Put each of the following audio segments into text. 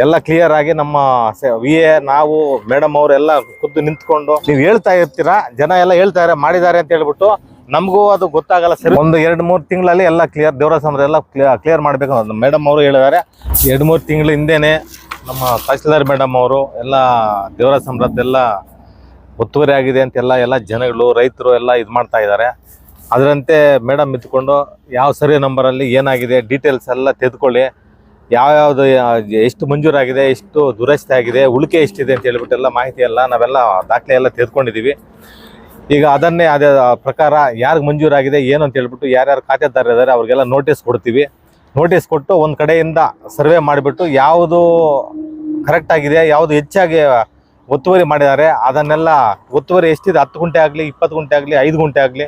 ಎಲ್ಲ ಕ್ಲಿಯರ್ ಆಗಿ ನಮ್ಮ ವಿ ಎ ನಾವು ಮೇಡಮ್ ಅವರೆಲ್ಲ ಖುದ್ದು ನಿಂತ್ಕೊಂಡು ನೀವು ಹೇಳ್ತಾ ಇರ್ತೀರಾ, ಜನ ಎಲ್ಲ ಹೇಳ್ತಾರೆ ಮಾಡಿದ್ದಾರೆ ಅಂತ ಹೇಳ್ಬಿಟ್ಟು ನಮಗೂ ಅದು ಗೊತ್ತಾಗಲ್ಲ. ಸರಿ, ಒಂದು 2-3 ತಿಂಗಳಲ್ಲಿ ಎಲ್ಲ ಕ್ಲಿಯರ್, ದೇವರ ಸಮುದ್ರ ಎಲ್ಲ ಕ್ಲಿಯರ್ ಮಾಡಬೇಕು ಅಂತ ಮೇಡಮ್ ಅವರು ಹೇಳಿದ್ದಾರೆ. 2-3 ತಿಂಗಳ ಹಿಂದೆನೆ ನಮ್ಮ ತಹಸೀಲ್ದಾರ್ ಮೇಡಮ್ ಅವರು ಎಲ್ಲ ದೇವರ ಸಮುದ್ರದ್ದೆಲ್ಲ ಒತ್ತುವರಿ ಆಗಿದೆ ಅಂತೆಲ್ಲ ಎಲ್ಲ ಜನಗಳು ರೈತರು ಎಲ್ಲ ಇದು ಮಾಡ್ತಾ ಇದ್ದಾರೆ. ಅದರಂತೆ ಮೇಡಮ್ ನಿಂತ್ಕೊಂಡು ಯಾವ ಸರ್ವೆ ನಂಬರಲ್ಲಿ ಏನಾಗಿದೆ ಡೀಟೇಲ್ಸ್ ಎಲ್ಲ ತೆಗೆದುಕೊಳ್ಳಿ, ಯಾವ್ಯಾವುದು ಎಷ್ಟು ಮಂಜೂರಾಗಿದೆ, ಎಷ್ಟು ದುರಸ್ತಿ ಆಗಿದೆ, ಉಳಿಕೆ ಎಷ್ಟಿದೆ ಅಂತ ಹೇಳ್ಬಿಟ್ಟು ಎಲ್ಲ ಮಾಹಿತಿ ಎಲ್ಲ ನಾವೆಲ್ಲ ದಾಖಲೆ ಎಲ್ಲ ತೆಗೆದುಕೊಂಡಿದ್ದೀವಿ. ಈಗ ಅದನ್ನೇ ಅದೇ ಪ್ರಕಾರ ಯಾರಿಗೆ ಮಂಜೂರಾಗಿದೆ ಏನು ಅಂತ ಹೇಳ್ಬಿಟ್ಟು ಯಾರ್ಯಾರು ಖಾತೆದಾರ ಇದ್ದಾರೆ ಅವ್ರಿಗೆಲ್ಲ ನೋಟಿಸ್ ಕೊಡ್ತೀವಿ. ನೋಟಿಸ್ ಕೊಟ್ಟು ಒಂದು ಕಡೆಯಿಂದ ಸರ್ವೆ ಮಾಡಿಬಿಟ್ಟು ಯಾವುದು ಕರೆಕ್ಟ್ ಆಗಿದೆ, ಯಾವುದು ಹೆಚ್ಚಾಗಿ ಒತ್ತುವರಿ ಮಾಡಿದ್ದಾರೆ ಅದನ್ನೆಲ್ಲ, ಒತ್ತುವರಿ ಎಷ್ಟಿದೆ 10 ಗುಂಟೆ ಆಗಲಿ 20 ಗುಂಟೆ ಆಗಲಿ 5 ಗುಂಟೆ ಆಗಲಿ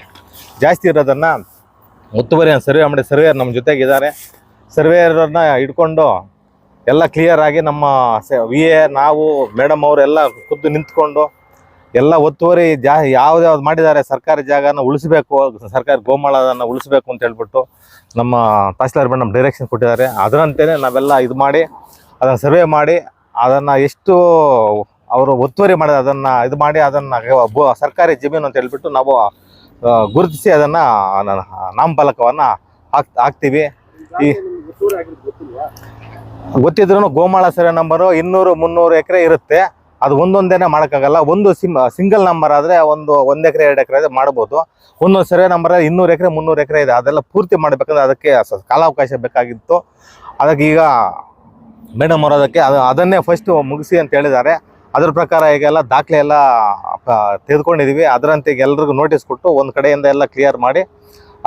ಜಾಸ್ತಿ ಇರೋದನ್ನು ಒತ್ತುವರಿಯನ್ನು ಸರ್ವೆ ಮಾಡಿ, ಸರ್ವೇಯರ್ ನಮ್ಮ ಜೊತೆಗಿದ್ದಾರೆ, ಸರ್ವೇಯರನ್ನ ಇಟ್ಕೊಂಡು ಎಲ್ಲ ಕ್ಲಿಯರ್ ಆಗಿ ನಮ್ಮ ವಿ ಎ ನಾವು ಮೇಡಮ್ ಅವರೆಲ್ಲ ಖುದ್ದು ನಿಂತ್ಕೊಂಡು ಎಲ್ಲ ಒತ್ತುವರಿ ಯಾವ್ದು ಮಾಡಿದ್ದಾರೆ ಸರ್ಕಾರಿ ಜಾಗನ ಉಳಿಸಬೇಕು, ಸರ್ಕಾರಿ ಗೋಮಾಳವನ್ನು ಉಳಿಸಬೇಕು ಅಂತ ಹೇಳ್ಬಿಟ್ಟು ನಮ್ಮ ತಹಸೀಲ್ದಾರ್ ಮೇಡಮ್ ಡೈರೆಕ್ಷನ್ ಕೊಟ್ಟಿದ್ದಾರೆ. ಅದರಂತೆಯೇ ನಾವೆಲ್ಲ ಇದು ಮಾಡಿ ಅದನ್ನು ಸರ್ವೆ ಮಾಡಿ ಅದನ್ನು ಎಷ್ಟು ಅವರು ಒತ್ತುವರಿ ಮಾಡಿದ ಅದನ್ನು ಇದು ಮಾಡಿ ಅದನ್ನು ಸರ್ಕಾರಿ ಜಮೀನು ಅಂತ ಹೇಳ್ಬಿಟ್ಟು ನಾವು ಗುರುತಿಸಿ ಅದನ್ನು ನಾಮಫಲಕವನ್ನು ಹಾಕ್ತೀವಿ. ಈ ಗೊತ್ತಿದ್ರು ಗೋಮಾಳ ಸರ್ವೆ ನಂಬರು 200-300 ಎಕರೆ ಇರುತ್ತೆ. ಅದು ಒಂದೊಂದೇನೆ ಮಾಡೋಕ್ಕಾಗಲ್ಲ. ಒಂದು ಸಿಂಗಲ್ ನಂಬರ್ ಆದರೆ ಒಂದು ಎಕರೆ 2 ಎಕರೆ ಮಾಡ್ಬೋದು. ಒಂದೊಂದು ಸರ್ವೆ ನಂಬರ್ 200 ಎಕರೆ 300 ಎಕರೆ ಇದೆ. ಅದೆಲ್ಲ ಪೂರ್ತಿ ಮಾಡಬೇಕಂದ್ರೆ ಅದಕ್ಕೆ ಕಾಲಾವಕಾಶ ಬೇಕಾಗಿತ್ತು. ಅದಕ್ಕೆ ಈಗ ಮೇಡಮ್ ಅವರು ಅದನ್ನೇ ಫಸ್ಟ್ ಮುಗಿಸಿ ಅಂತ ಹೇಳಿದ್ದಾರೆ. ಅದ್ರ ಪ್ರಕಾರ ಈಗೆಲ್ಲ ದಾಖಲೆ ಎಲ್ಲ ತೆಗೆದುಕೊಂಡಿದ್ದೀವಿ. ಅದರಂತೆ ಎಲ್ರಿಗೂ ನೋಟಿಸ್ ಕೊಟ್ಟು ಒಂದು ಕಡೆಯಿಂದ ಎಲ್ಲ ಕ್ಲಿಯರ್ ಮಾಡಿ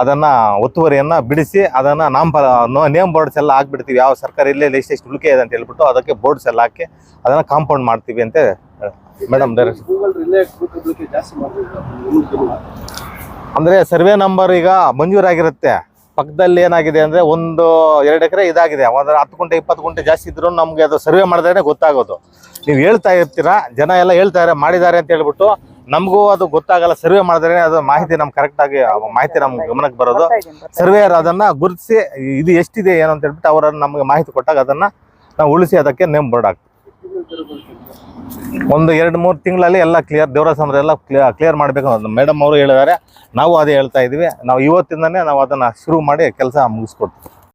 ಅದನ್ನು ಒತ್ತುವರಿಯನ್ನು ಬಿಡಿಸಿ ಅದನ್ನು ನೇಮ್ ಬೋರ್ಡ್ಸ್ ಎಲ್ಲ ಹಾಕ್ಬಿಡ್ತೀವಿ. ಯಾವ ಸರ್ಕಾರ ಇಲ್ಲೇ ಎಷ್ಟು ಉಳಿಕೆ ಇದೆ ಅಂತ ಹೇಳ್ಬಿಟ್ಟು ಅದಕ್ಕೆ ಬೋರ್ಡ್ಸ್ ಎಲ್ಲ ಹಾಕಿ ಅದನ್ನು ಕಾಂಪೌಂಡ್ ಮಾಡ್ತೀವಿ ಅಂತ ಮೇಡಮ್ ಡೈರೆಕ್ಷನ್. ಅಂದರೆ ಸರ್ವೆ ನಂಬರ್ ಈಗ ಮಂಜೂರಾಗಿರುತ್ತೆ, ಪಕ್ಕದಲ್ಲಿ ಏನಾಗಿದೆ ಅಂದರೆ 1-2 ಎಕರೆ ಇದಾಗಿದೆ. 10 ಗುಂಟೆ 20 ಗುಂಟೆ ಜಾಸ್ತಿ ಇದ್ರೂ ನಮಗೆ ಅದು ಸರ್ವೆ ಮಾಡಿದ್ರೆ ಗೊತ್ತಾಗೋದು. ನೀವು ಹೇಳ್ತಾ ಇರ್ತೀರಾ, ಜನ ಎಲ್ಲ ಹೇಳ್ತಾರೆ ಮಾಡಿದ್ದಾರೆ ಅಂತ ಹೇಳ್ಬಿಟ್ಟು ನಮಗೂ ಅದು ಗೊತ್ತಾಗಲ್ಲ. ಸರ್ವೆ ಮಾಡಿದ್ರೆ ಅದು ಮಾಹಿತಿ ನಮ್ಗೆ ಕರೆಕ್ಟಾಗಿ ಮಾಹಿತಿ ನಮ್ಮ ಗಮನಕ್ಕೆ ಬರೋದು. ಸರ್ವೇಯರ್ ಅದನ್ನು ಗುರುತಿಸಿ ಇದು ಎಷ್ಟಿದೆ ಏನು ಅಂತ ಹೇಳ್ಬಿಟ್ಟು ಅವರನ್ನು ನಮಗೆ ಮಾಹಿತಿ ಕೊಟ್ಟಾಗ ಅದನ್ನು ನಾವು ಉಳಿಸಿ ಅದಕ್ಕೆ ನೇಮ್ ಬೋರ್ಡ್ ಹಾಕ್ತೀವಿ. ಒಂದು 2-3 ತಿಂಗಳಲ್ಲಿ ಎಲ್ಲ ಕ್ಲಿಯರ್, ದೇವರ ಸಮುದ್ರ ಎಲ್ಲ ಕ್ಲಿಯರ್ ಮಾಡಬೇಕು ಅಂತ ಮೇಡಮ್ ಅವರು ಹೇಳಿದ್ದಾರೆ. ನಾವು ಅದೇ ಹೇಳ್ತಾ ಇದ್ದೀವಿ. ನಾವು ಇವತ್ತಿಂದನೇ ನಾವು ಅದನ್ನು ಶುರು ಮಾಡಿ ಕೆಲಸ ಮುಗಿಸ್ಕೊಡ್ತೀವಿ.